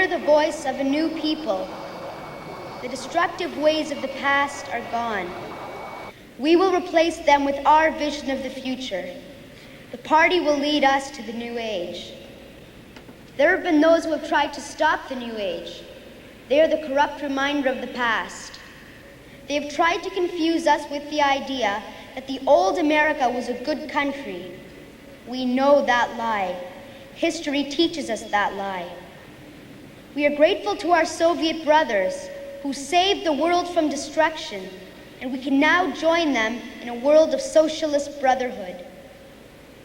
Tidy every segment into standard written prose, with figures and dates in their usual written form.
hear the voice of a new people. The destructive ways of the past are gone. We will replace them with our vision of the future. The party will lead us to the new age. There have been those who have tried to stop the new age. They are the corrupt reminder of the past. They have tried to confuse us with the idea that the old America was a good country. We know that lie. History teaches us that lie. We are grateful to our Soviet brothers who saved the world from destruction, and we can now join them in a world of socialist brotherhood.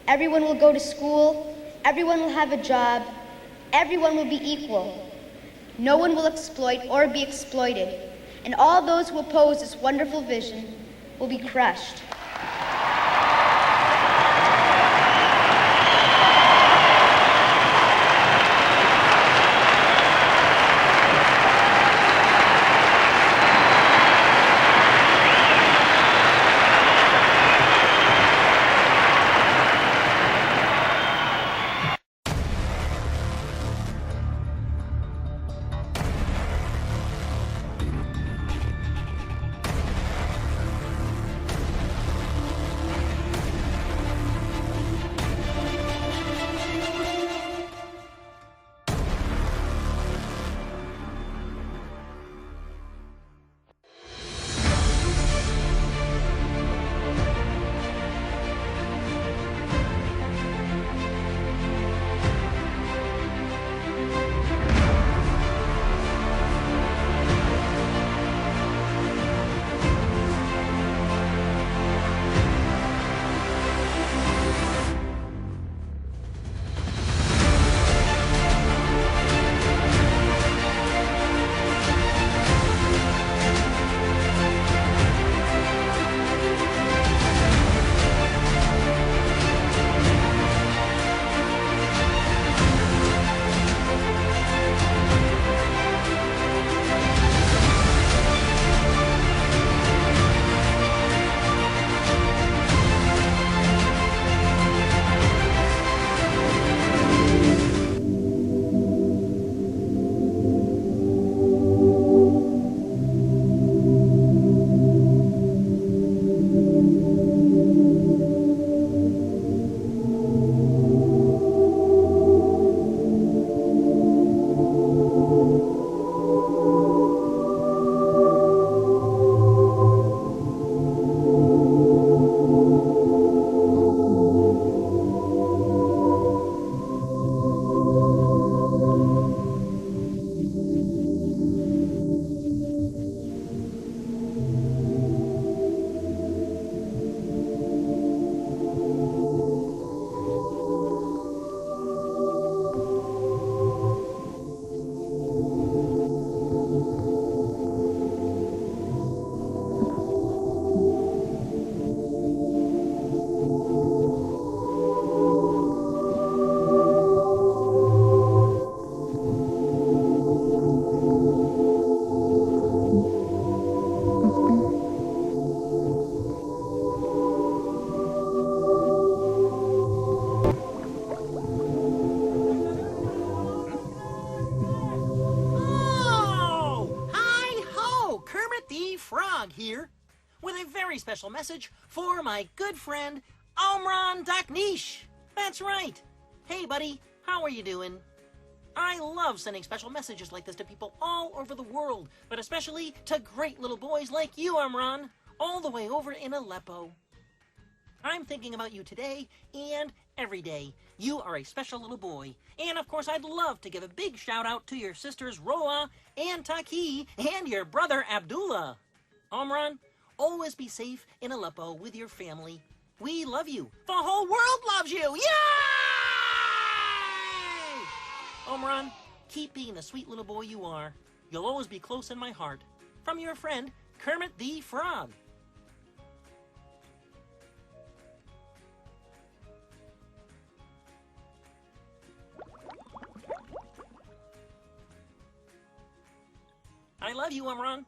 Everyone will go to school, everyone will have a job, everyone will be equal. No one will exploit or be exploited, and all those who oppose this wonderful vision will be crushed. Here with a very special message for my good friend Omran Daknish. That's right. Hey buddy, how are you doing? I love sending special messages like this to people all over the world, but especially to great little boys like you, Omran, all the way over in Aleppo. I'm thinking about you today and every day. You are a special little boy. And of course, I'd love to give a big shout out to your sisters Roa and Taki and your brother Abdullah. Omran, always be safe in Aleppo with your family. We love you. The whole world loves you. Yay! Omran, keep being the sweet little boy you are. You'll always be close in my heart. From your friend, Kermit the Frog. I love you, Omran.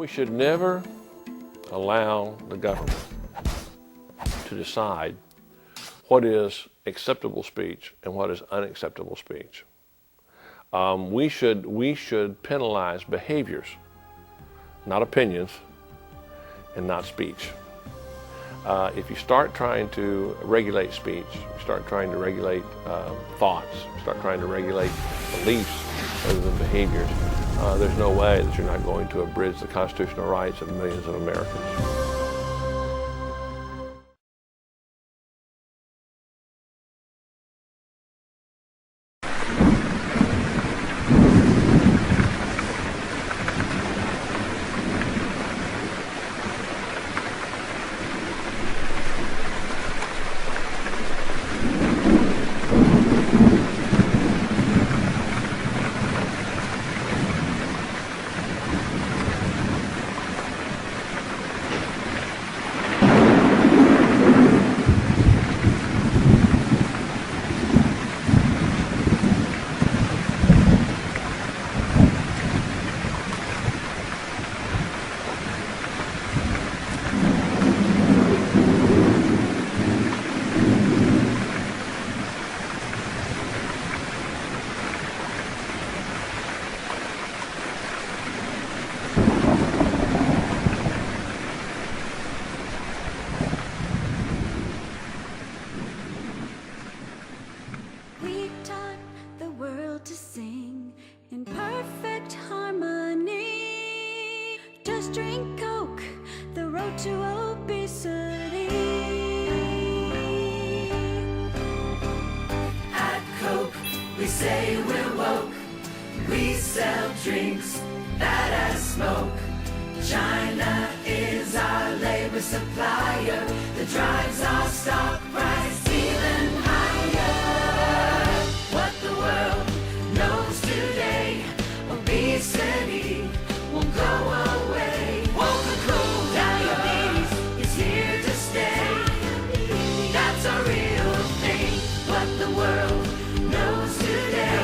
We should never allow the government to decide what is acceptable speech and what is unacceptable speech. We should penalize behaviors, not opinions, and not speech. If you start trying to regulate speech, you start trying to regulate thoughts, start trying to regulate beliefs rather than behaviors, there's no way that you're not going to abridge the constitutional rights of millions of Americans. drink Coke, the road to obesity. At Coke, we say we're woke. We sell drinks that as smoke. China is our labor supplier that drives our stock price even higher. What the world knows today, obesity won't go away. Woke or cool, diabetes is here to stay. That's a real thing. What the world knows today,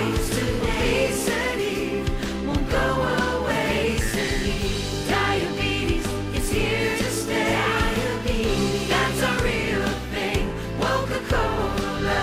obesity won't go away. Diabetes is here to stay. That's a real thing. Coca-Cola.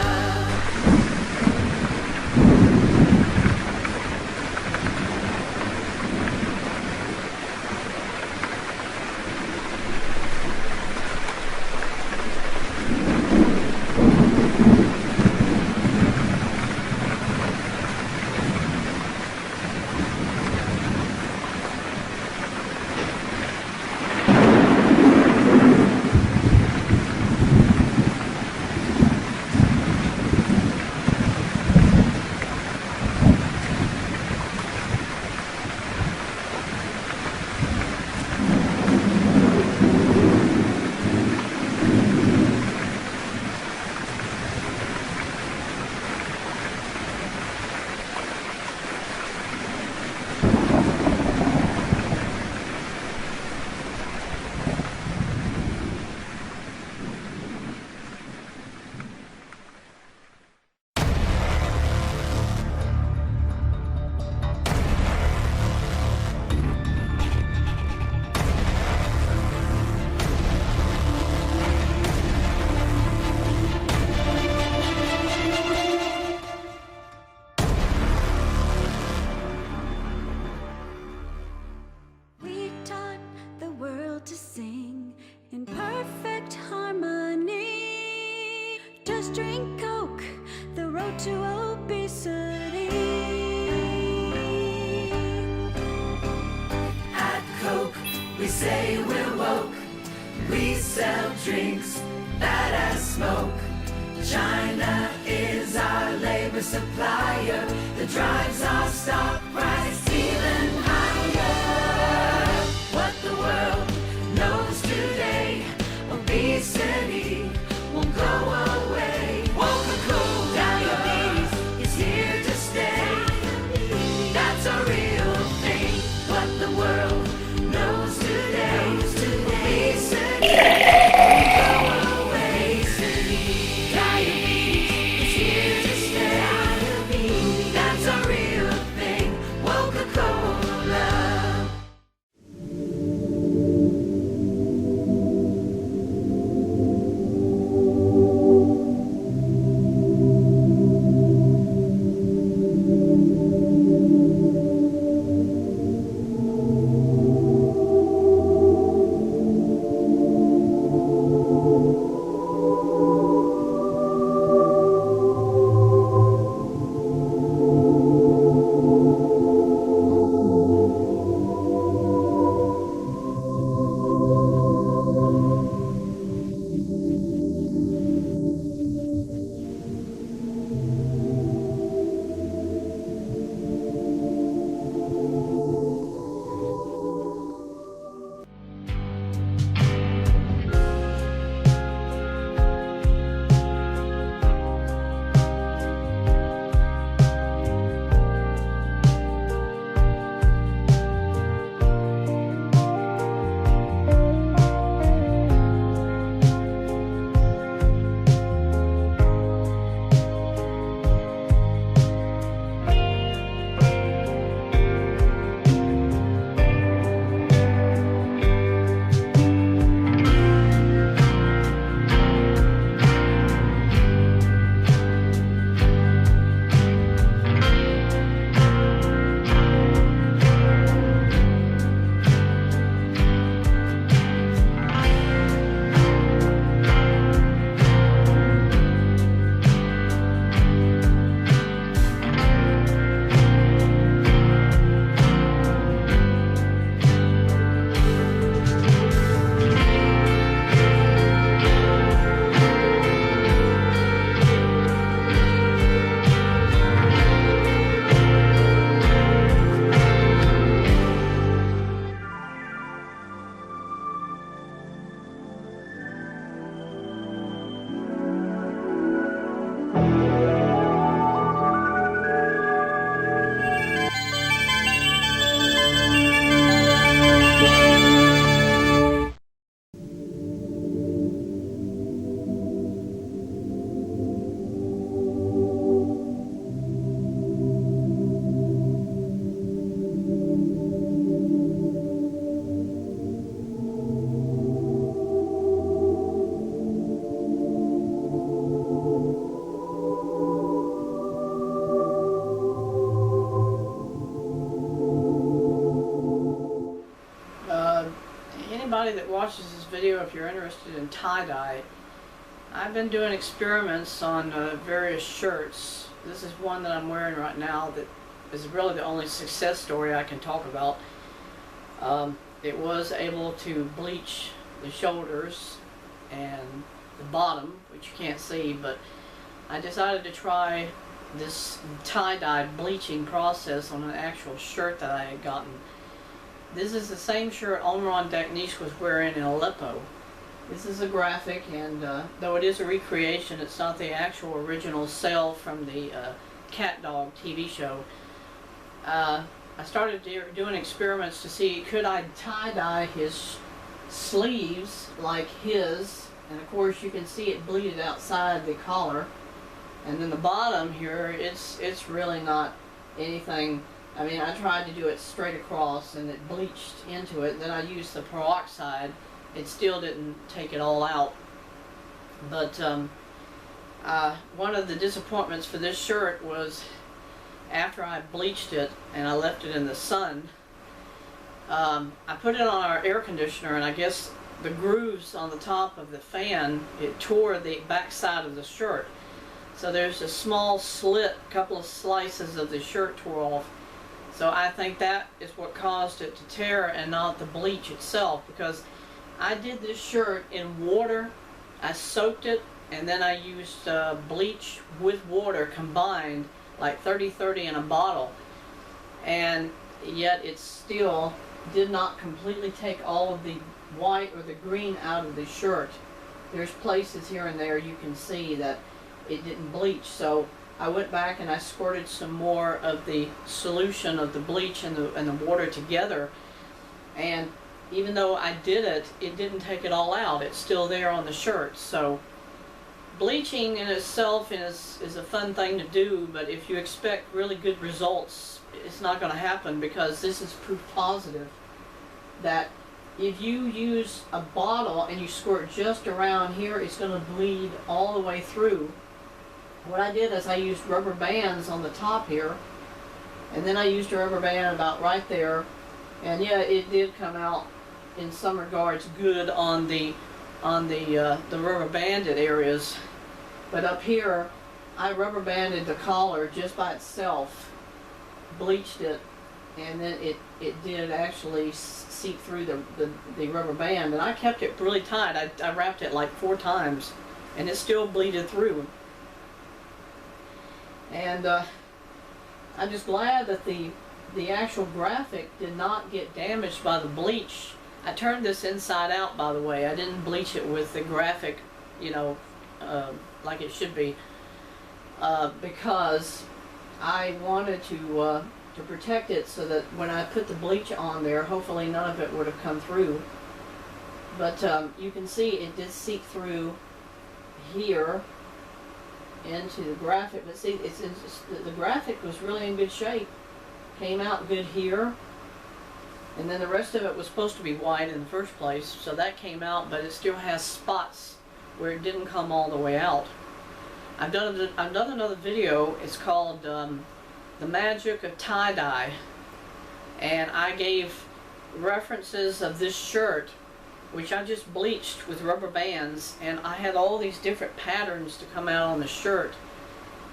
We taught the world to sing in perfect harmony. Just drink Coke, the road to obesity. At Coke, we say we're woke. We sell drinks that as smoke. China is our labor supplier that drives our stock price even higher. What the world knows today, obesity won't go away. Woke or cool, diabetes is here to stay. That's a real thing. What the world knows today, obesity won't go away. Diabetes is here to stay. That's a real thing. anybody that watches this video, if you're interested in tie-dye, I've been doing experiments on various shirts. This is one that I'm wearing right now that is really the only success story I can talk about. It was able to bleach the shoulders and the bottom, which you can't see, but I decided to try this tie-dye bleaching process on an actual shirt that I had gotten. This is the same shirt Omran Daknish was wearing in Aleppo. This is a graphic, and though it is a recreation, it's not the actual original cell from the Cat Dog TV show. I started doing experiments to see could I tie-dye his sleeves like his, and of course you can see it bleeded outside the collar. And then the bottom here, it's really not anything. I mean, I tried to do it straight across and it bleached into it. Then I used the peroxide. It still didn't take it all out. But one of the disappointments for this shirt was after I bleached it and I left it in the sun, I put it on our air conditioner, and I guess the grooves on the top of the fan, it tore the back side of the shirt. So there's a small slit, a couple of slices of the shirt tore off. So I think that is what caused it to tear and not the bleach itself, because I did this shirt in water, I soaked it, and then I used bleach with water combined, like 30-30 in a bottle. And yet it still did not completely take all of the white or the green out of the shirt. There's places here and there you can see that it didn't bleach. So I went back and I squirted some more of the solution of the bleach and the water together, and even though I did it, it didn't take it all out. It's still there on the shirt. So bleaching in itself is a fun thing to do, but if you expect really good results, it's not going to happen, because this is proof positive that if you use a bottle and you squirt just around here, it's going to bleed all the way through. What I did is I used rubber bands on the top here, and then I used a rubber band about right there, and yeah, it did come out in some regards good on the rubber banded areas, but up here I rubber banded the collar just by itself, bleached it, and then it did actually seep through the rubber band, and I kept it really tight. I wrapped it like 4 times, and it still bleeded through. And I'm just glad that the actual graphic did not get damaged by the bleach. I turned this inside out, by the way. I didn't bleach it with the graphic, you know, like it should be, because I wanted to protect it so that when I put the bleach on there, hopefully none of it would have come through. But you can see it did seep through here into the graphic, but see, the graphic was really in good shape. Came out good here, and then the rest of it was supposed to be white in the first place, so that came out, but it still has spots where it didn't come all the way out. I've done another video. It's called The Magic of Tie-Dye, and I gave references of this shirt, which I just bleached with rubber bands, and I had all these different patterns to come out on the shirt,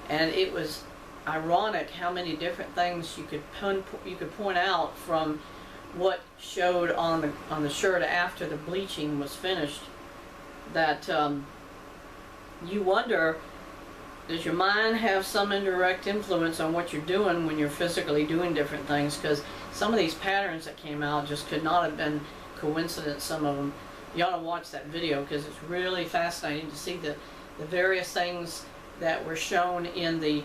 and it was ironic how many different things you could point out from what showed on the shirt after the bleaching was finished, that you wonder, does your mind have some indirect influence on what you're doing when you're physically doing different things? Because some of these patterns that came out just could not have been coincidence, some of them. You ought to watch that video, because it's really fascinating to see the various things that were shown in the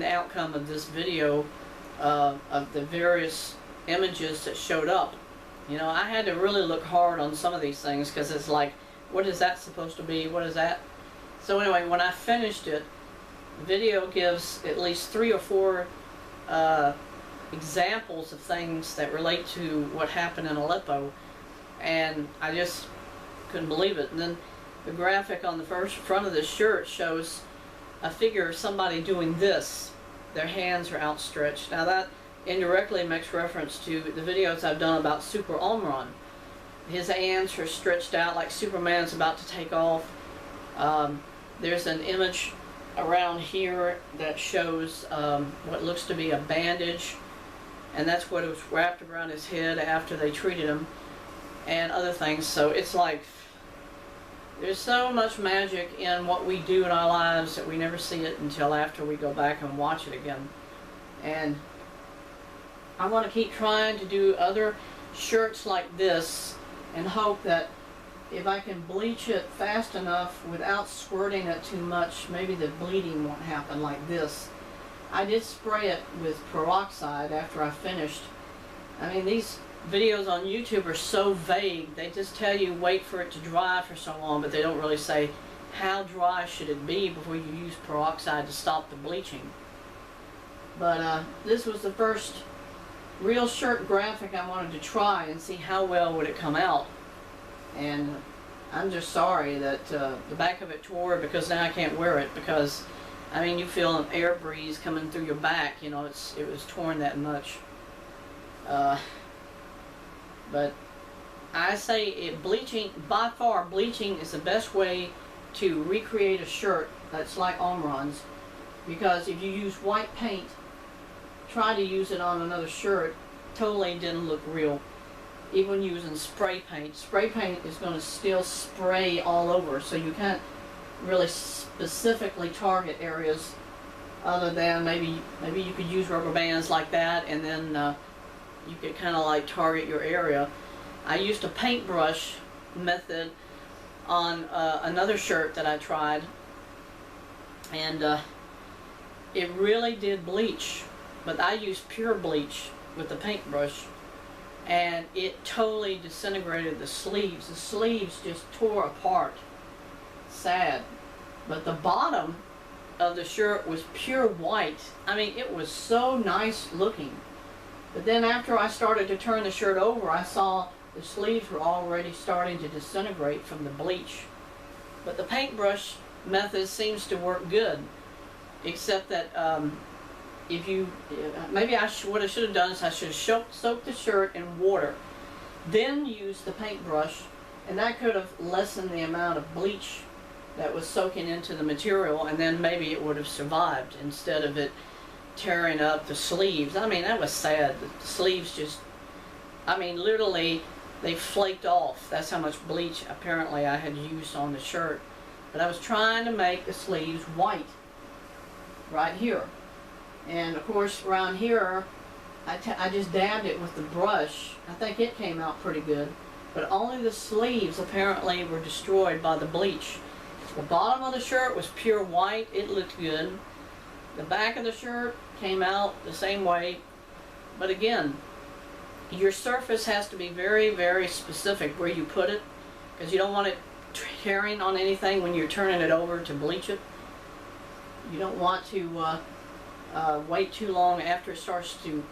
outcome of this video, of the various images that showed up. You know, I had to really look hard on some of these things, because it's like, what is that supposed to be? What is that? So anyway, when I finished it, the video gives at least 3 or 4 examples of things that relate to what happened in Aleppo, and I just couldn't believe it. And then the graphic on the front of the shirt shows a figure of somebody doing this. Their hands are outstretched. Now that indirectly makes reference to the videos I've done about Super Omran. his hands are stretched out like Superman's about to take off. There's an image around here that shows what looks to be a bandage, and that's what was wrapped around his head after they treated him, and other things. So it's like there's so much magic in what we do in our lives that we never see it until after we go back and watch it again. And I want to keep trying to do other shirts like this and hope that if I can bleach it fast enough without squirting it too much, maybe the bleeding won't happen like this. I did spray it with peroxide after I finished. I mean, these videos on YouTube are so vague. They just tell you wait for it to dry for so long, but they don't really say how dry should it be before you use peroxide to stop the bleaching. But this was the first real shirt graphic I wanted to try and see how well would it come out. And I'm just sorry that the back of it tore, because now I can't wear it, because I mean, you feel an air breeze coming through your back, you know, it was torn that much. But I say bleaching, by far bleaching is the best way to recreate a shirt that's like Omron's, because if you use white paint, try to use it on another shirt, totally didn't look real. Even using spray paint is going to still spray all over, so you can't really specifically target areas other than maybe you could use rubber bands like that, and then you could kind of like target your area. I used a paintbrush method on another shirt that I tried, and it really did bleach, but I used pure bleach with the paintbrush, and it totally disintegrated the sleeves. The sleeves just tore apart. Sad. But the bottom of the shirt was pure white. I mean, it was so nice looking. But then after I started to turn the shirt over, I saw the sleeves were already starting to disintegrate from the bleach. But the paintbrush method seems to work good, except that if you, maybe what I should have done is I should have soaked the shirt in water, then used the paintbrush, and that could have lessened the amount of bleach that was soaking into the material, and then maybe it would have survived instead of it tearing up the sleeves. I mean, that was sad. The sleeves just, I mean, literally they flaked off. That's how much bleach apparently I had used on the shirt. But I was trying to make the sleeves white right here. And of course around here I just dabbed it with the brush. I think it came out pretty good, but only the sleeves apparently were destroyed by the bleach. The bottom of the shirt was pure white. It looked good. The back of the shirt came out the same way, but again, your surface has to be very, very specific where you put it, because you don't want it tearing on anything when you're turning it over to bleach it. You don't want to wait too long after it starts to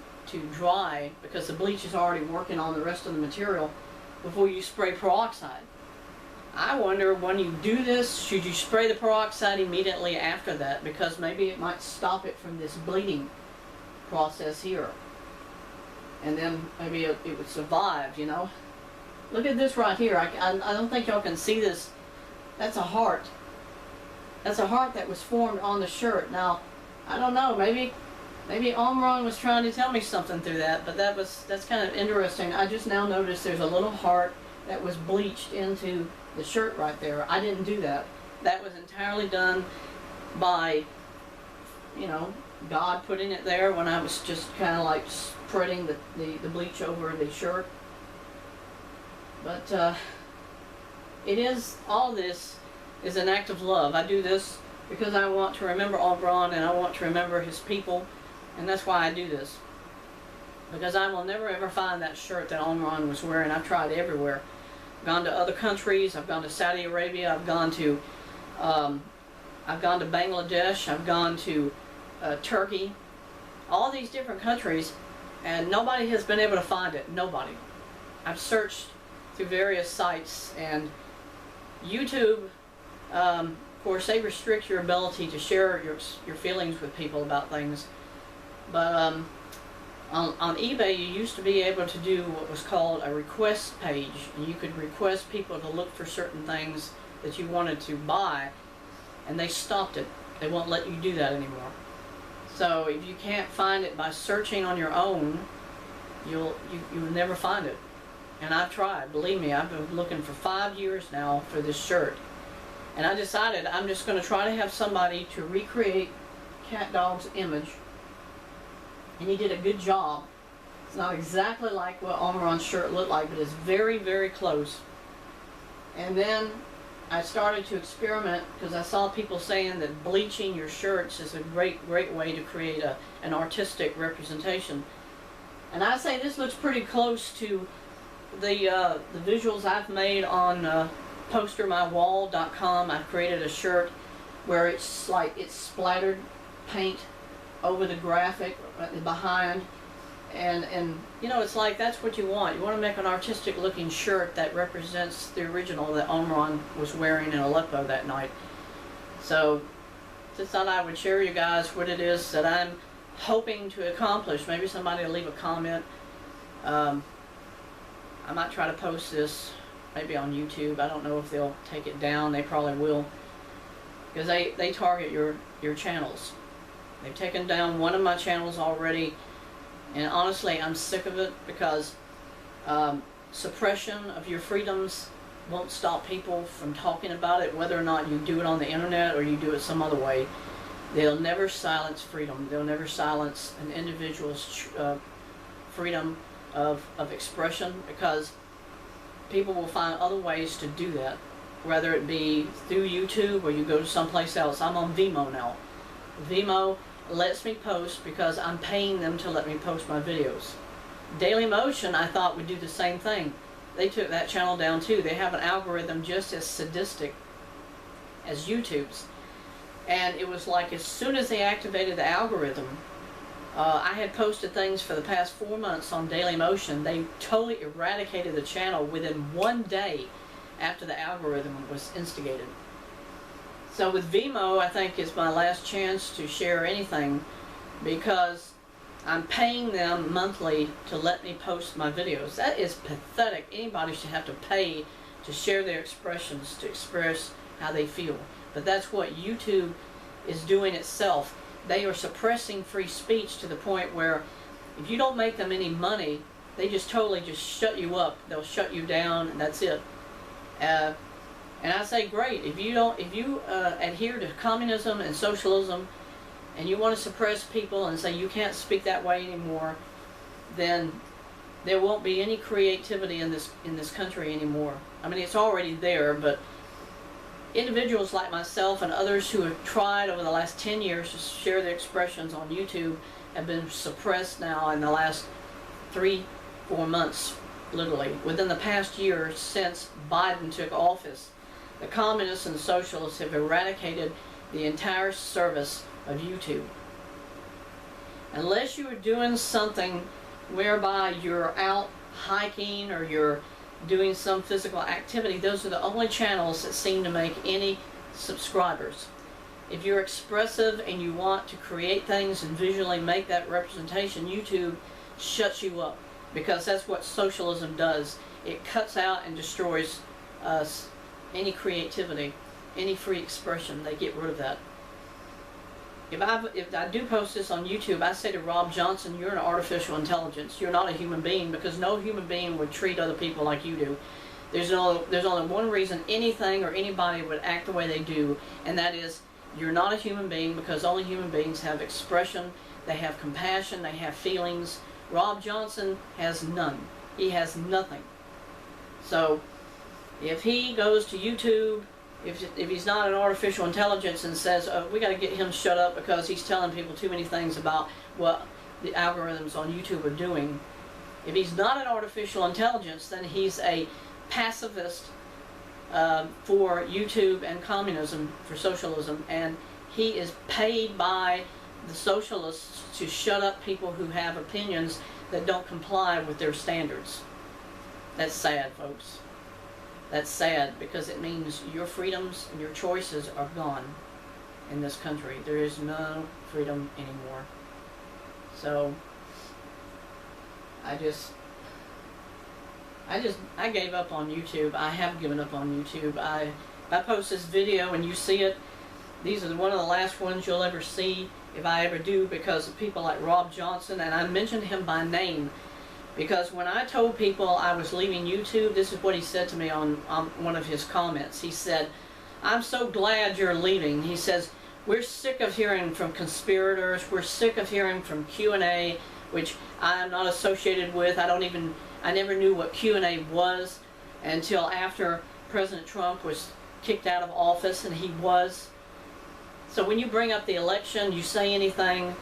dry, because the bleach is already working on the rest of the material before you spray peroxide. I wonder, when you do this, should you spray the peroxide immediately after that, because maybe it might stop it from this bleeding process here, and then maybe it would survive, you know. Look at this right here. I don't think y'all can see this. That's a heart. That's a heart that was formed on the shirt. Now, I don't know, maybe Omron was trying to tell me something through that, but that's kind of interesting. I just now noticed there's a little heart that was bleached into the shirt right there. I didn't do that. That was entirely done by, you know, God putting it there when I was just kind of like spreading the bleach over the shirt. But it is, all this is an act of love. I do this because I want to remember Omron, and I want to remember his people, and that's why I do this. Because I will never ever find that shirt that Omron was wearing. I've tried everywhere. I've gone to other countries. I've gone to Saudi Arabia. I've gone to Bangladesh. I've gone to Turkey. All these different countries, and nobody has been able to find it. Nobody. I've searched through various sites, and YouTube, of course, they restrict your ability to share your feelings with people about things. But On eBay, you used to be able to do what was called a request page, and you could request people to look for certain things that you wanted to buy, and they stopped it. They won't let you do that anymore. So if you can't find it by searching on your own, you'll never find it. And I've tried. Believe me, I've been looking for 5 years now for this shirt, and I decided I'm just going to try to have somebody to recreate CatDog's image. And he did a good job. It's not exactly like what Omron's shirt looked like, but it's very, very close. And then I started to experiment because I saw people saying that bleaching your shirts is a great, great way to create an artistic representation. And I say this looks pretty close to the visuals I've made on postermywall.com. I've created a shirt where it's like it's splattered paint over the graphic behind, and you know, it's like that's what you want. You want to make an artistic looking shirt that represents the original that Omron was wearing in Aleppo that night. So just thought I would share you guys what it is that I'm hoping to accomplish. Maybe somebody will leave a comment. I might try to post this maybe on YouTube. I don't know if they'll take it down. They probably will, because they target your channels. They've taken down one of my channels already, and honestly I'm sick of it, because suppression of your freedoms won't stop people from talking about it, whether or not you do it on the internet or you do it some other way. They'll never silence freedom. They'll never silence an individual's freedom of expression, because people will find other ways to do that, whether it be through YouTube or you go to someplace else. I'm on Vimeo now. Vimeo lets me post because I'm paying them to let me post my videos. Dailymotion, I thought, would do the same thing. They took that channel down too. They have an algorithm just as sadistic as YouTube's. And it was like as soon as they activated the algorithm, I had posted things for the past 4 months on Dailymotion. They totally eradicated the channel within 1 day after the algorithm was instigated. So with Vimeo, I think is my last chance to share anything, because I'm paying them monthly to let me post my videos. That is pathetic. Anybody should have to pay to share their expressions, to express how they feel. But that's what YouTube is doing itself. They are suppressing free speech to the point where if you don't make them any money, they just totally just shut you up. They'll shut you down, and that's it. And I say, great, if you adhere to communism and socialism, and you want to suppress people and say you can't speak that way anymore, then there won't be any creativity in this country anymore. I mean, it's already there, but individuals like myself and others who have tried over the last 10 years to share their expressions on YouTube have been suppressed now in the last 3-4 months, literally. Within the past year since Biden took office, the communists and socialists have eradicated the entire service of YouTube. Unless you are doing something whereby you're out hiking or you're doing some physical activity, those are the only channels that seem to make any subscribers. If you're expressive and you want to create things and visually make that representation, YouTube shuts you up, because that's what socialism does. It cuts out and destroys any creativity, any free expression. They get rid of that. If I do post this on YouTube, I say to Rob Johnson, you're an artificial intelligence. You're not a human being, because no human being would treat other people like you do. There's only one reason anything or anybody would act the way they do, and that is you're not a human being, because only human beings have expression, they have compassion, they have feelings. Rob Johnson has none. He has nothing. So if he goes to YouTube, if he's not an artificial intelligence and says, oh, we got to get him shut up because he's telling people too many things about what the algorithms on YouTube are doing. If he's not an artificial intelligence, then he's a pacifist for YouTube and communism, for socialism, and he is paid by the socialists to shut up people who have opinions that don't comply with their standards. That's sad, folks. That's sad, because it means your freedoms and your choices are gone in this country. There is no freedom anymore. So I gave up on YouTube. I have given up on YouTube. I post this video and you see it. These are one of the last ones you'll ever see, if I ever do, because of people like Rob Johnson, and I mentioned him by name because when I told people I was leaving YouTube, this is what he said to me on one of his comments. He said, "I'm so glad you're leaving." He says, "We're sick of hearing from conspirators. We're sick of hearing from Q&A, which I'm not associated with. I never knew what Q&A was until after President Trump was kicked out of office, and he was. So when you bring up the election, you say anything,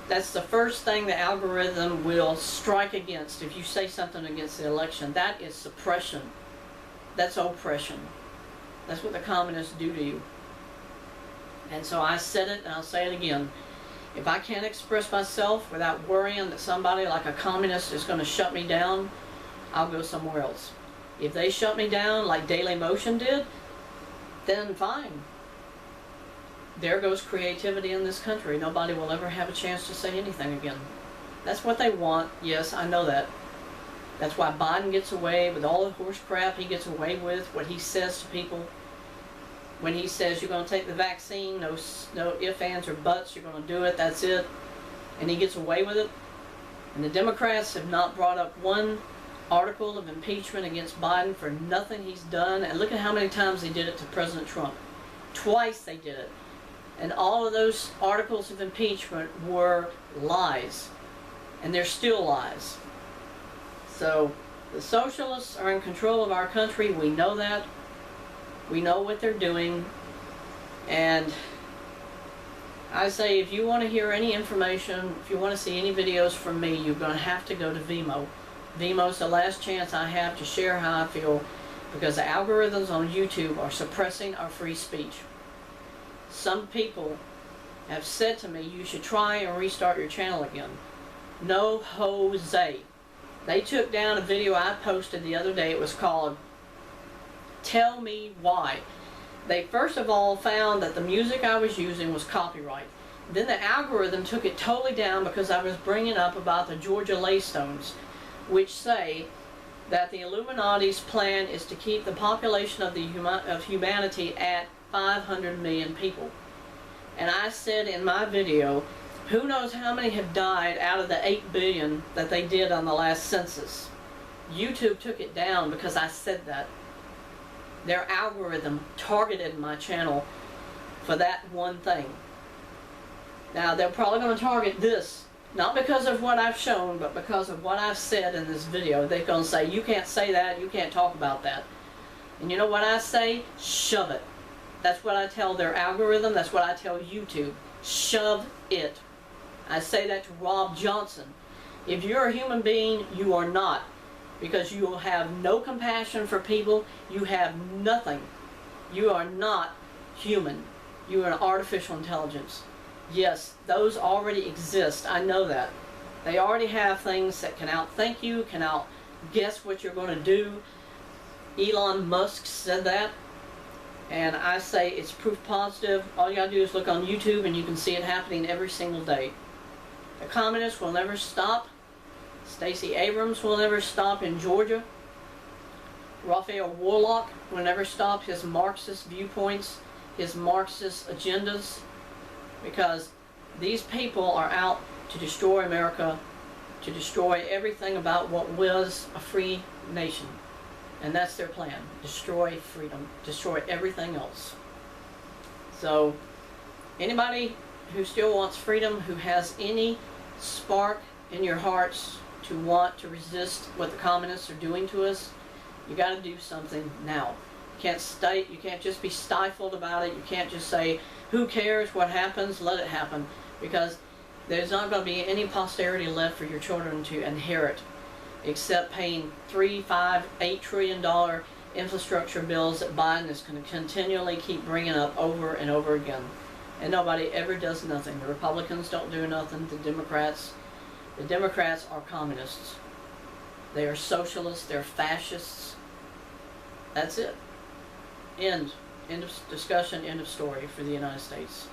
that's the first thing the algorithm will strike against. If you say something against the election, that is suppression. That's oppression. That's what the communists do to you. And so I said it, and I'll say it again. If I can't express myself without worrying that somebody like a communist is going to shut me down, I'll go somewhere else. If they shut me down like Daily Motion did, then fine. There goes creativity in this country. Nobody will ever have a chance to say anything again. That's what they want. Yes, I know that. That's why Biden gets away with all the horse crap he gets away with, what he says to people. When he says you're going to take the vaccine, no ifs, ands, or buts, you're going to do it, that's it. And he gets away with it. And the Democrats have not brought up one article of impeachment against Biden for nothing he's done. And look at how many times they did it to President Trump. Twice they did it. And all of those articles of impeachment were lies. And they're still lies. So the socialists are in control of our country. We know that. We know what they're doing. And I say, if you want to hear any information, if you want to see any videos from me, you're going to have to go to Vimeo. Vimeo's the last chance I have to share how I feel, because the algorithms on YouTube are suppressing our free speech. Some people have said to me, you should try and restart your channel again. No Jose. They took down a video I posted the other day. It was called Tell Me Why. They first of all found that the music I was using was copyright. Then the algorithm took it totally down because I was bringing up about the Georgia Laystones, which say that the Illuminati's plan is to keep the population of humanity at 500 million people. And I said in my video, who knows how many have died out of the 8 billion that they did on the last census. YouTube took it down because I said that. Their algorithm targeted my channel for that one thing. Now they're probably going to target this, not because of what I've shown, but because of what I've said in this video. They're going to say, you can't say that, you can't talk about that. And you know what I say? Shove it. That's what I tell their algorithm. That's what I tell YouTube. Shove it. I say that to Rob Johnson. If you're a human being, you are not. Because you will have no compassion for people. You have nothing. You are not human. You are an artificial intelligence. Yes, those already exist. I know that. They already have things that can outthink you, can outguess what you're going to do. Elon Musk said that. And I say it's proof positive. All you gotta do is look on YouTube and you can see it happening every single day. The communists will never stop. Stacey Abrams will never stop in Georgia. Raphael Warnock will never stop his Marxist viewpoints, his Marxist agendas, because these people are out to destroy America, to destroy everything about what was a free nation. And that's their plan. Destroy freedom. Destroy everything else. So, anybody who still wants freedom, who has any spark in your hearts to want to resist what the communists are doing to us, you got to do something now. You can't just be stifled about it. You can't just say, who cares what happens, let it happen. Because there's not going to be any posterity left for your children to inherit, except paying $3, $5, $8 trillion infrastructure bills that Biden is going to continually keep bringing up over and over again. And nobody ever does nothing. The Republicans don't do nothing. The Democrats are communists. They are socialists. They're fascists. That's it. End. End of discussion. End of story for the United States.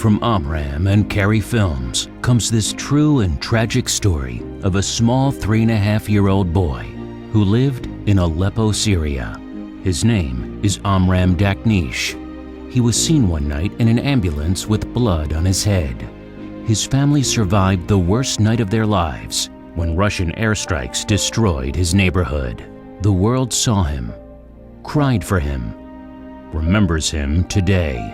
From Omram and Carey Films comes this true and tragic story of a small 3.5-year-old boy who lived in Aleppo, Syria. His name is Omram Daknish. He was seen one night in an ambulance with blood on his head. His family survived the worst night of their lives when Russian airstrikes destroyed his neighborhood. The world saw him, cried for him, remembers him today.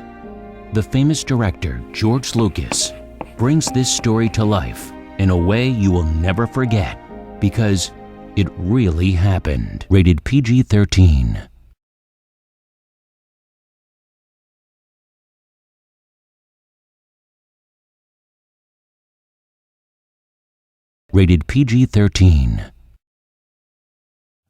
The famous director, George Lucas, brings this story to life in a way you will never forget because it really happened. Rated PG-13. Rated PG-13.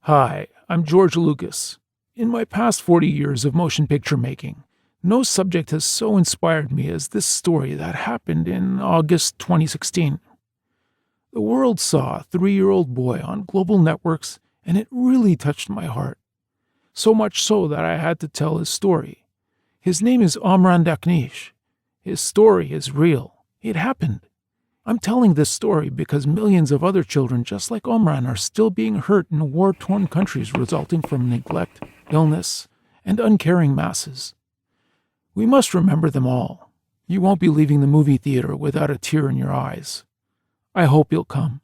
Hi, I'm George Lucas. In my past 40 years of motion picture making, no subject has so inspired me as this story that happened in August 2016. The world saw a 3-year-old boy on global networks, and it really touched my heart. So much so that I had to tell his story. His name is Omram Daknish. His story is real. It happened. I'm telling this story because millions of other children just like Omram are still being hurt in war-torn countries resulting from neglect, illness, and uncaring masses. We must remember them all. You won't be leaving the movie theater without a tear in your eyes. I hope you'll come.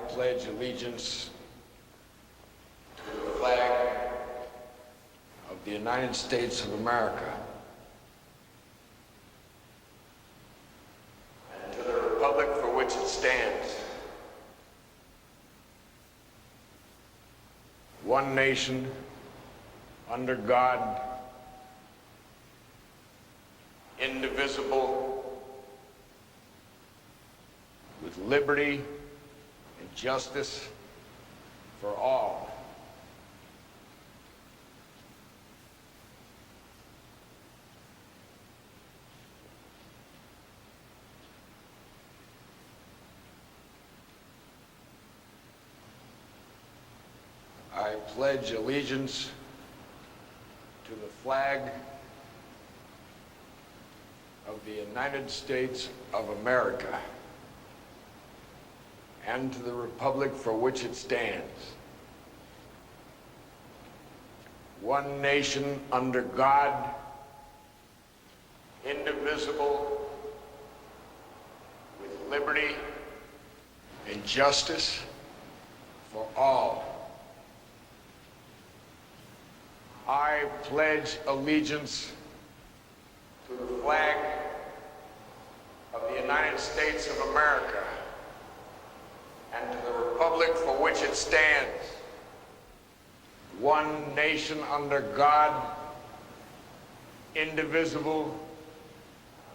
pledge allegiance to the flag of the United States of America and to the republic for which it stands, one nation, under God, indivisible, with liberty and justice for all. I pledge allegiance to the flag of the United States of America and to the republic for which it stands, one nation under God, indivisible, with liberty and justice for all. I pledge allegiance to the flag of the United States of America and to the republic for which it stands, one nation under God, indivisible,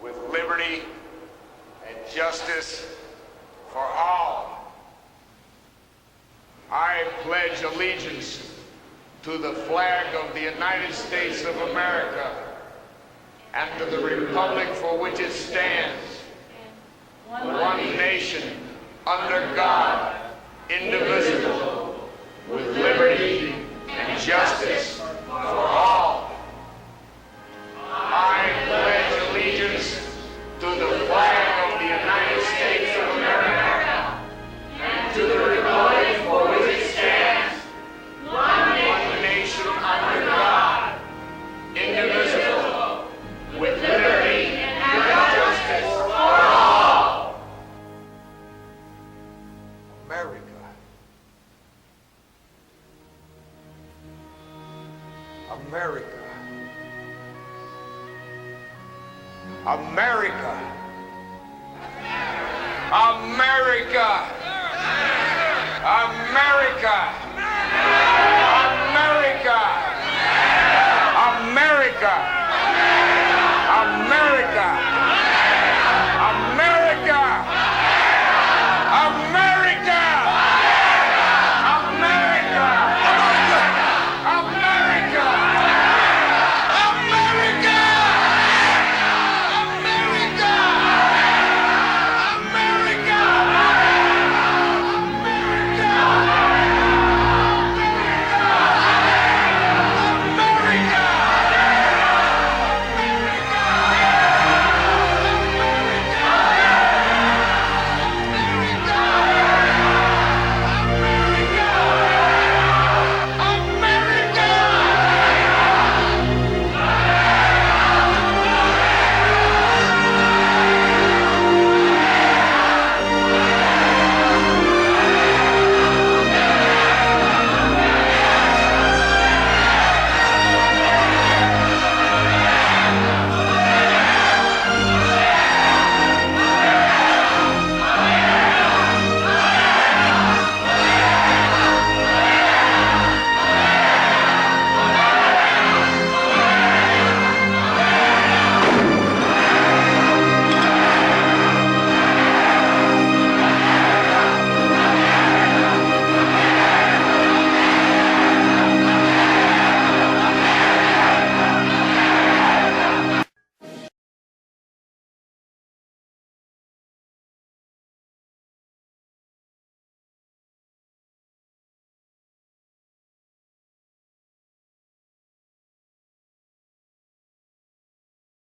with liberty and justice for all. I pledge allegiance to the flag of the United States of America and to the republic for which it stands, one nation under God, indivisible, with liberty and justice for all. I pledge allegiance to the flag of the United States of America and to the republic for which it stands, one nation under God, indivisible, with liberty and justice for all. America. America. America. America. America.